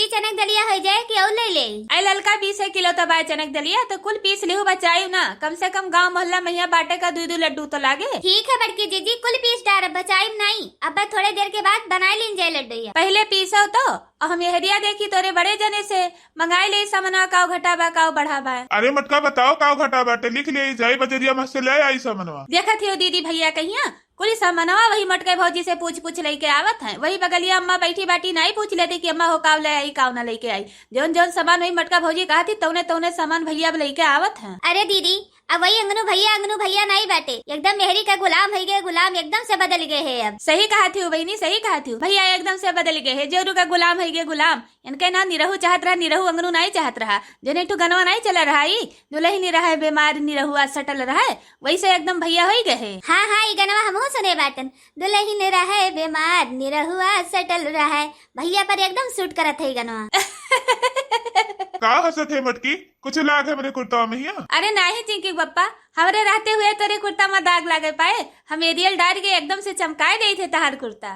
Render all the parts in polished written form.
जीजी चनक दलिया हो जाए कि और ले ले? आई ललका 20 किलो तबाय चनक दलिया तो कुल पीस लिहू बचाई ना, कम से कम गांव मोहल्ला में यहाँ बांटे का 2-2 लड्डू तो लागे। ठीक है बड़की जीजी, कुल पीस डार बचाई नहीं, अब थोड़े देर के बाद बना लीन जाए लड्डू। पहले पीसो तो हम यहरिया देखी तोरे बड़े जने से मंगाई ले सामनवा काव घटाबा काव बढ़ाबा। अरे मटका बताओ काव घटा बाटे लिख ले जाई बजरिया में से ले आई सामनवा। देखा थी दीदी भैया कहिया कुल सामनवा वही मटके भौजी से पूछ लेके आवत है। वही बगलिया अम्मा बैठी बाटी नहीं पूछ लेती कि अम्मा हो काव ले आई काव ना लेके आई। जौन जौन सामान वही मटका भौजी कहा थी तौने तौने सामान भैया लेके आवत है। अरे दीदी अब वही अंगनू भैया नहीं बैठे, एकदम मेहरी का गुलाम है गए, गुलाम एकदम से बदल गए है। अब सही कहा थी बहनी, सही कहा थी, भैया एकदम से बदल गए है। जोरू का गुलाम है गए गुलाम, इनके ना निरहू चाहत रहा, निरहू अंगनू नहीं चाहत रहा। जो नहीं गनवा नहीं चला रहा दुल्ही नहीं रहा बीमार निरहुआ सटल रहा वैसे एकदम भैया हो गए है। हाँ ये गनवा हम सुने बाटन, दुल्ही ने रहा बीमार निरहुआ सटल रहा भैया पर एकदम सूट करत है गनवा। का हंसत है मटकी, कुछ लाग है मेरे कुर्ता में हिया? अरे नहीं चिंकी पप्पा, हमारे रहते हुए तेरे कुर्ता में दाग लगे पाए, हम एरियल डाल के एकदम से चमकाए गए थे तहार कुर्ता।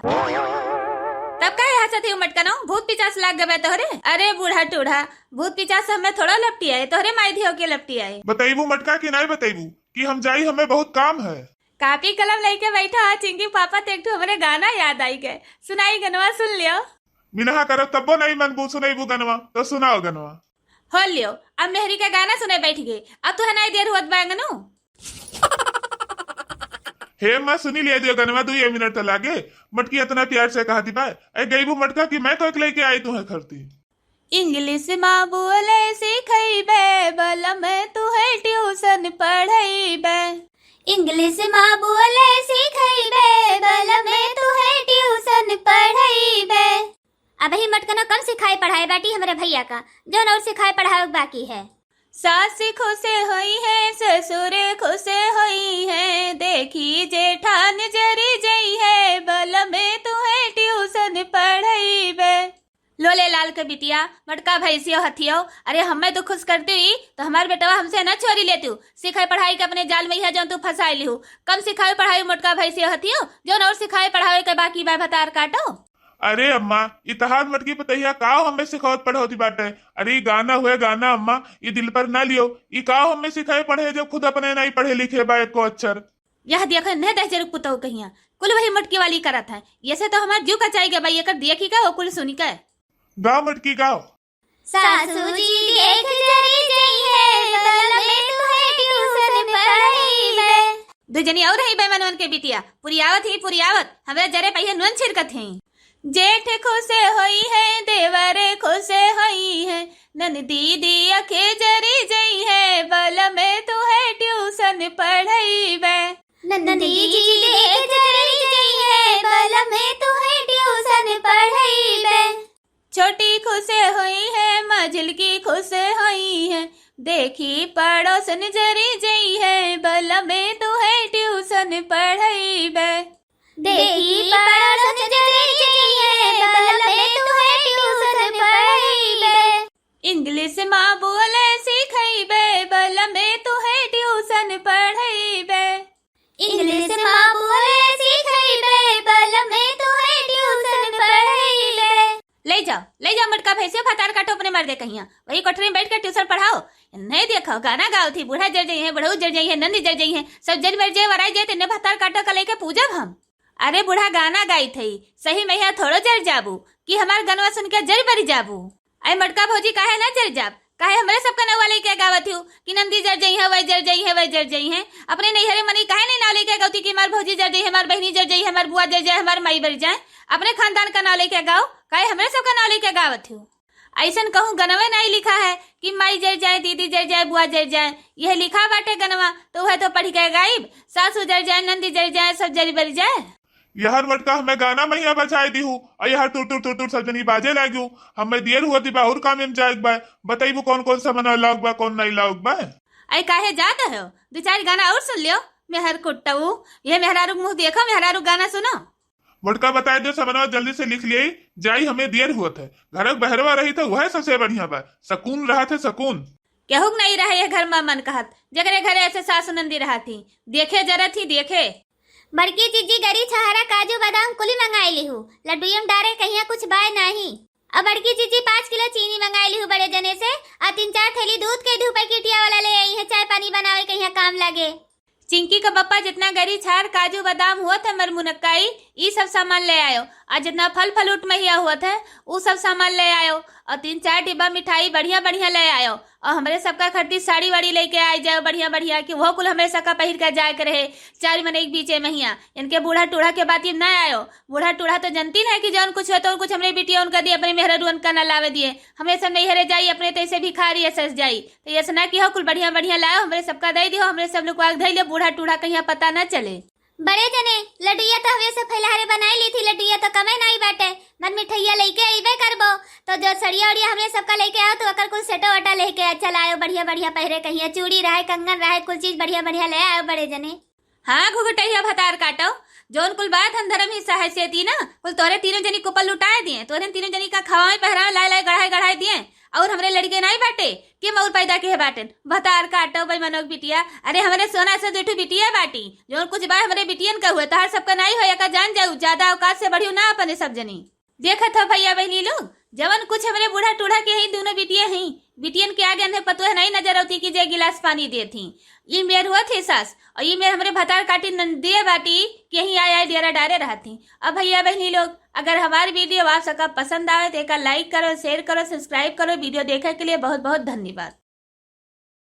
तब का हंसत है मटका नो, भूत पिचास लाग गए तोहरे। अरे बूढ़ा टूढ़ा, भूत पिचास हमें थोड़ा लपटी आए, तोहरे मायधी होके लपटी आए। बताइबू मटका की नहीं बताइबू कि हम जाई, हमें बहुत काम है। कापी कलम लेके बैठा है चिंकी पापा, तो एक हमारे गाना याद आई गए, सुनाई गनवा सुन लियो। मिनहा करो तब्बो नहीं मनबू सुनाइबू गनवा तो सुनाओ गनवा। हो लियो, अब मेहरी का गाना सुने बैठ गए, अब तो है नहीं देर हुआ बैंगनो। हे मैं सुनी लिया दियो गनवा 2 मिनट तो लागे। मटकी इतना प्यार से कहा थी बाय ऐ गईबू मटका की मैं तो एक लेके आई तू है खरती। इंग्लिश माँ बोले सिखैबे बल में तू है ट्यूशन पढ़ैबे। इंग्लिश माँ बोले सिखैबे बल में तू है ट्यूशन पढ़ैबे। अब ही मटकनो कम सिखाई पढ़ाई बाटी हमारे भैया का, जो और सिखाई पढ़ाई बाकी है। सास खुशे हुई है ससुर खुशे हुई है, देखी जेठान जरी जई है बल में तू है ट्यूशन पढ़ैबे। लोले लाल के बिटिया मटका भैंसियो हथियो, अरे हमें तो खुश करती हुई तो हमारे बेटवा हमसे न चोरी लेती हूँ। सिखाई पढ़ाई के अपने जाल में है जो तू फंसाई ली हूँ। कम सिखाई पढ़ाई मटका भैंसियो हथियो, जो और सिखाई पढ़ाई के बाकी बाय भतार काटो। अरे अम्मा इतहार मटकी पतैया काओ हमें सिखावत पढ़ोती बाटे। अरे गाना हुए गाना अम्मा, ये दिल पर ना लियो, ये काओ हमें सिखाए पढ़े जब खुद अपने नहीं पढ़े लिखे बा एक को अक्षर। यह देखो न दह जरूर पुतो कहिया कुल वही मटकी वाली करत है, ये से तो हमार जीव का चाहिए भाई, एकर देखी का वो कुल सुनी का। गाओ मटकी गाओ। सासू जी देख जरी जई है बल में तू है ट्यूशन पढ़ैबे। दो जनी और है बेमनवन के बिटिया, पुरियावत हमें जरे पहिए नुन छिरकत है। जेठ खुशे होई है देवरे खुशे होई है, ननदी दी अखे जरी जई है बल में तू है ट्यूशन पढ़ैबे। नंदी जी देख जरी जई है बल में तू है ट्यूशन पढ़ैबे। छोटी खुशे हुई है मझिल की खुशे हुई है, देखी पड़ोसन जरी जई है बल में तू है ट्यूशन पढ़ैबे। देखी पड़ोसन जरी जई है बल में तू है ट्यूशन पढ़ैबे। इंग्लिश माँ बोले सिखैबे बल में तू है ट्यूशन पढ़ैबे। इंग्लिश माँ बोले सिखैबे बल में तू है ट्यूशन पढ़ैबे। ले जाओ मटका भैंसियो फतार काटो अपने मर्दे कहिया, वही कोठरी में बैठ कर ट्यूशन पढ़ाओ। नहीं देखो गाना गाओ थी, बूढ़ा जर जाई है, बड़ऊ जर जाई है, नंदी जर जाई है, सब जर मर जाए वराई जाए तेने फतार काटो का लेके पूजब हम। अरे बूढ़ा गाना गाई थी, सही में यहाँ थोड़ो जर जाबू कि हमार गनवा सुन के जर बरी जाबू। अरे मटका भौजी काहे ना जर जाब, काहे हमारे सबका नवा लेके गावत हूँ कि नंदी जर जाई है, वही जर जाई है, वही जर जाई है। अपने नैहरे मनी काहे नहीं नाव लेके गाती कि हमार भौजी जर जाई है, हमार बहनी जर जाई है, हमार बुआ जर जाए, हमार माई बर जाए। अपने खानदान का नाव लेके गाओ, काहे हमारे सबका नाव लेके गावत हूँ। ऐसा कहूँ गनवे नहीं लिखा है कि माई जर जाए, दीदी जर जाए, बुआ जर जाए, यह लिखा बाटे गनवा तो वह तो पढ़ के गायब। सासू जर जाए, नंदी जर जाए, सब जरी बर जाए। यहर मटका हमें गाना महिया बचाई दी हूँ और यहर टूट सब जनी बाजे लागी हमें देर हुआ थी और काम में जाए बा। बताइबू कौन कौन सा मना लाग बा कौन नहीं लाग बा। अरे काहे जाता हो, 2-4 गाना और सुन लियो। मेहर कुट्टू यह मेहरारू मुँह देखो, मेहरारू गाना सुनो। मटका बताए दो समनवा जल्दी से लिख लिए जाई, हमें देर हुआ था, घर बहरवा रही था वह सबसे बढ़िया बा, सकून रहा था सकून। केहू नहीं रहा ये घर में मन कहत, जगरे घरे ऐसे सासु नंदी रहा थी, देखे जरा थी देखे। बड़की जीजी गरी छहारा काजू बादाम कुली मंगाई ली हूँ, लड्डूयम डारे कहिया कुछ बाय नहीं। अब बड़की जीजी 5 किलो चीनी मंगाई हूँ बड़े जने से और 3-4 थैली दूध के 2 पैकेटिया वाला ले आई है, चाय पानी बनावे के यहाँ काम लागे। चिंकी का पप्पा जितना गरी छार काजू बादाम हुआ था मर मुनक्काई ये सब सामान ले आयो, और जितना फल फलूट महिया हुआ था वो सब सामान ले आयो, और 3-4 डिब्बा मिठाई बढ़िया बढ़िया ले आयो, और हमारे सबका खरीदी साड़ी वाड़ी लेके आ जाओ बढ़िया बढ़िया कि वो कुल हमारे सबका पहिर कर जाए के रहे 4 महीने के बीचे महिया। इनके बूढ़ा टूढ़ा के बात ये ना आयो, बूढ़ा टूढ़ा तो जनती ना कि जौन कुछ हो तो कुछ हमारे बिटिया उनका दिए, अपने मेहरा उनका ना लावे दिए, हमें सब नहीं हरे जाई अपने तैसे भी खा रही सस जाई, तो ये ना कि हो कुल बढ़िया बढ़िया लाओ हमारे सबका दे दियो, हमारे सब लोग को आग धई ले, बूढ़ा टूढ़ा कहीं पता ना चले। बड़े जने लड्डुया तो हवे से फैलहारे बनाई ली थी, लड्डुया तो कमे नहीं बाटे, मन मिठाइया लेके आइबे करबो, तो जो सड़िया उड़िया हमरे सबका लेके आओ तो अकर कुछ सेटो वटा लेके अच्छा लायो, बढ़िया बढ़िया पहरे कहिया चूड़ी रहे कंगन रहे कुल चीज बढ़िया बढ़िया ले आयो बड़े जने। हाँ घुघटैया भतार काटो, जोन कुल बात हम धर्म हिस्सा हैसियती ना कुल तोरे तीनों जनी कुपल लुटाए दिए, तोरे तीनों जनी का खवाए पहराए लाए लाए गढ़ाए गढ़ाए दिए, और हमरे लड़के नहीं बाटे कि मऊर पैदा के बाटे भतार काटो भाई मनोक बिटिया। अरे हमारे सोना से जेठू बिटिया बाटी, जोन कुछ बार हमारे बिटियन का हुए तहार सबका नहीं हो का जान जाऊ, ज्यादा औकात से बढ़ियो ना अपने सब जनी। देखा था भैया बहनी लोग जवन कुछ हमारे बूढ़ा टूढ़ा के ही दोनों बिटिया हैं, बिटियन के आगे अंधे पतुए नहीं नजर आती कि जे गिलास पानी दे थी, ये मेर हुआ थे सास, और ये मेरे हमारे भतार काटी दिए बाटी कि यही आया डेरा डारे रहती। अब भैया बहनी लोग अगर हमारी वीडियो आप सबका पसंद आए तो एक लाइक करो, शेयर करो, सब्सक्राइब करो। वीडियो देखने के लिए बहुत बहुत धन्यवाद।